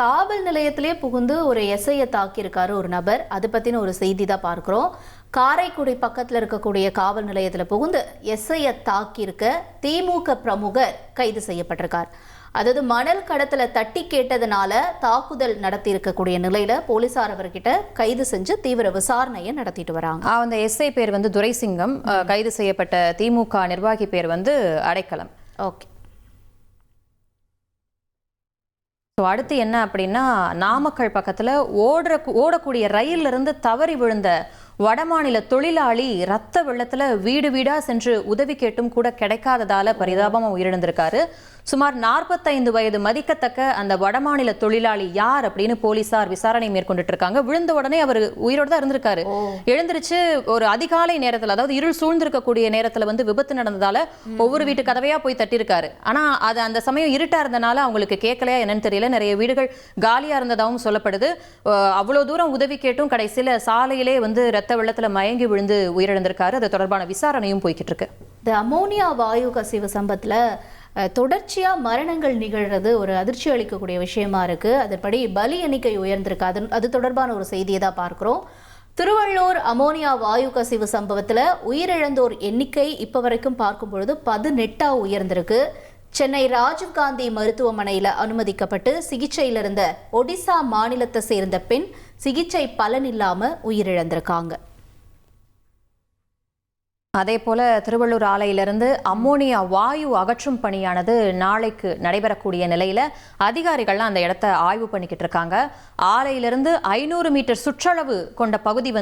காவல் நிலையத்திலே புகுந்து ஒரு எஸ்ஐயை தாக்கியிருக்காரு ஒரு நபர். அது பத்தின ஒரு செய்தி தான் பார்க்கிறோம். காரைக்குடி பக்கத்தில் இருக்கக்கூடிய காவல் நிலையத்தில் புகுந்து எஸ்ஐயை தாக்கியிருக்க திமுக பிரமுகர் கைது செய்யப்பட்டிருக்கார். அதாவது மணல் கடத்தல தட்டி கேட்டதுனால தாக்குதல் நடத்தி இருக்கக்கூடிய நிலையில போலீசார் அவர்கிட்ட கைது செஞ்சு தீவிர விசாரணையை நடத்திட்டு வராங்க. அந்த எஸ்ஐ பேர் துரைசிங்கம், கைது செய்யப்பட்ட திமுக நிர்வாகி பேர் அடைக்கலம். ஓகே. அடுத்து என்ன அப்படின்னா, நாமக்கல் பக்கத்துல ஓடக்கூடிய ரயில்ல இருந்து தவறி விழுந்த வடமாநில தொழிலாளி ரத்த வெள்ளத்துல வீடு வீடா சென்று உதவி கேட்டும் கூட கிடைக்காததால பரிதாபமா உயிரிழந்திருக்காரு. சுமார் 45 வயது மதிக்கத்தக்க அந்த வடமாநில தொழிலாளி யார் அப்படின்னு போலீசார் விசாரணை மேற்கொண்டுட்டு இருக்காங்க. விழுந்த உடனே அவர் உயிரோடு தான் இருந்திருக்காரு. எழுந்திருச்சு ஒரு அதிகாலை நேரத்துல, அதாவது இருள் சூழ்ந்திருக்கக்கூடிய நேரத்துல விபத்து நடந்ததால ஒவ்வொரு வீட்டு கதவையா போய் தட்டிருக்காரு. ஆனா அது அந்த சமயம் இருட்டா இருந்தனால அவங்களுக்கு கேட்கலையா என்னன்னு தெரியல. நிறைய வீடுகள் காலியா இருந்ததாகவும் சொல்லப்படுது. அவ்வளவு தூரம் உதவி கேட்டும் கடைசியில சாலையிலே ரத்த வெள்ளத்துல மயங்கி விழுந்து உயிரிழந்திருக்காரு. அது தொடர்பான விசாரணையும் போய்கிட்டு இருக்கு. இந்த அமோனியா வாயு கசிவு சம்பவத்துல தொடர்ச்சியா மரணங்கள் நிகழ்றது ஒரு அதிர்ச்சி அளிக்கக்கூடிய விஷயமா இருக்கு. அதன்படி பலி எண்ணிக்கை உயர்ந்திருக்கு. அது தொடர்பான ஒரு செய்தியை தான் பார்க்கிறோம். திருவள்ளூர் அமோனியா வாயு கசிவு சம்பவத்துல உயிரிழந்தோர் எண்ணிக்கை இப்ப வரைக்கும் பார்க்கும் பொழுது 18 உயர்ந்திருக்கு. சென்னை ராஜீவ்காந்தி மருத்துவமனையில அனுமதிக்கப்பட்டு சிகிச்சையில் இருந்த ஒடிசா மாநிலத்தை சேர்ந்த பெண் சிகிச்சை பலனில்லாம உயிரிழந்திருக்காங்க. அதே போல திருவள்ளூர் ஆலையிலிருந்து அம்மோனியா வாயு அகற்றும் பணியானது நாளைக்கு நடைபெறக்கூடிய நிலையில அதிகாரிகள்லாம் அந்த இடத்தை ஆய்வு பண்ணிக்கிட்டு இருக்காங்க. ஆலையிலிருந்து 500 மீட்டர் சுற்றளவு கொண்ட பகுதி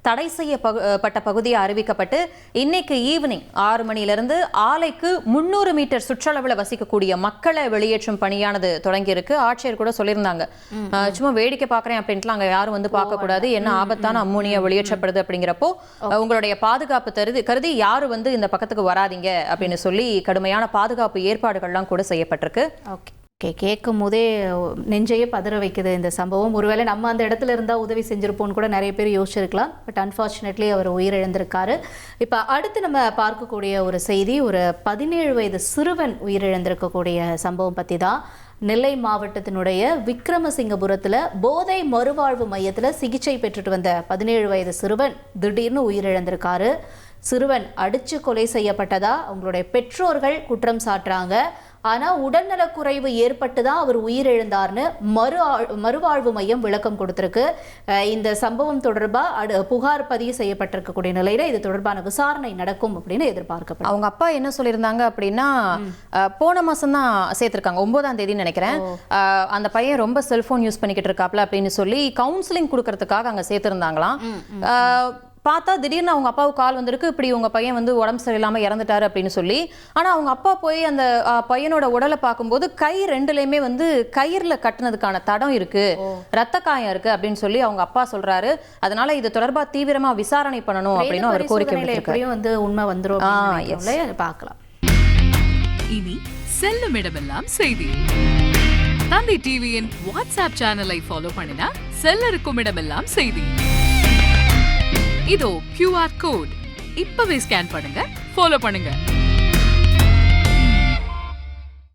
தடை செய்யப்பட்ட பகுதியை அறிவிக்கப்பட்டு இன்னைக்கு ஈவினிங் 6 மணியிலிருந்து ஆலைக்கு 300 மீட்டர் சுற்றளவுல வசிக்கக்கூடிய மக்களை வெளியேற்றும் பணியானது தொடங்கி இருக்கு. ஆட்சியர் கூட சொல்லியிருந்தாங்க, சும்மா வேடிக்கை பார்க்கறேன் அப்படின்ட்டு அங்க யாரும் பார்க்க கூடாது, என்ன ஆபத்தான அம்மோனியா வெளியேற்றப்படுது அப்படிங்கிறப்போ உங்களுடைய பாதுகாப்பு கருதி யாரும் இந்த பக்கத்துக்கு வராதிங்க அப்படின்னு சொல்லி கடுமையான பாதுகாப்பு ஏற்பாடுகள்லாம் கூட செய்யப்பட்டிருக்கு. கேட்கும் போதே நெஞ்சையே பதற வைக்குது இந்த சம்பவம். ஒருவேளை நம்ம அந்த இடத்துல இருந்தால் உதவி செஞ்சிருப்போம்னு கூட நிறைய பேர் யோசிச்சிருக்கலாம். பட் அன்ஃபார்ச்சுனேட்லி அவர் உயிரிழந்திருக்காரு. இப்போ அடுத்து நம்ம பார்க்கக்கூடிய ஒரு செய்தி, ஒரு 17 வயது சிறுவன் உயிரிழந்திருக்கக்கூடிய சம்பவம் பற்றி தான். நெல்லை மாவட்டத்தினுடைய விக்ரமசிங்கபுரத்தில் போதை மறுவாழ்வு மையத்தில் சிகிச்சை பெற்றுட்டு வந்த 17 வயது சிறுவன் திடீர்னு உயிரிழந்திருக்காரு. சிறுவன் அடிச்சு கொலை செய்யப்பட்டதா அவங்களுடைய பெற்றோர்கள் குற்றம் சாட்டுறாங்க. ஆனால் உடல்நலக்குறைவு ஏற்பட்டு தான் அவர் உயிரிழந்தார்னு மறுவாழ்வு மையம் விளக்கம் கொடுத்திருக்கு. இந்த சம்பவம் தொடர்பாக புகார் பதிவு செய்யப்பட்டிருக்கக்கூடிய நிலையில இது தொடர்பான விசாரணை நடக்கும் அப்படின்னு எதிர்பார்க்கப்படும். அவங்க அப்பா என்ன சொல்லியிருந்தாங்க அப்படின்னா, போன மாசம் தான் சேர்த்திருக்காங்க, 9ஆம் தேதி நினைக்கிறேன். அந்த பையன் ரொம்ப செல்போன் யூஸ் பண்ணிக்கிட்டு இருக்காப்ல அப்படின்னு சொல்லி கவுன்சிலிங் கொடுக்கறதுக்காக அங்க சேர்த்திருந்தாங்களாம். பார்த்தா திடீர்னு அவங்க அப்பாவுக்கு கால் வந்திருக்கு, இப்படி உங்க பையன் உடம்பு சரியில்லாம இறந்துட்டாரு அப்படின்னு சொல்லி. ஆனா அவங்க அப்பா போய் அந்த பையனோட உடலை பார்க்கும்போது கை ரெண்டுலயுமே கயிறுல கட்டுனதுக்கான தடம் இருக்கு, ரத்த காயம் இருக்கு அப்படின்னு சொல்லி அவங்க அப்பா சொல்றாரு. அதனால இது தொடர்பா தீவிரமா விசாரணை பண்ணணும் அப்படின்னு அவர் கோரிக்கை விடுத்திருக்காரு. உண்மை வந்துரும் பார்க்கலாம். இனி செல்லும் இடமெல்லாம் செய்தி. தந்தை டிவியின் வாட்ஸ்அப் சேனலை ஃபாலோ பண்ணினா செல்ல இருக்கும் இடமெல்லாம் செய்தி. இதோ QR கோட் இப்பவே ஸ்கேன் பண்ணுங்க, ஃபாலோ பண்ணுங்க.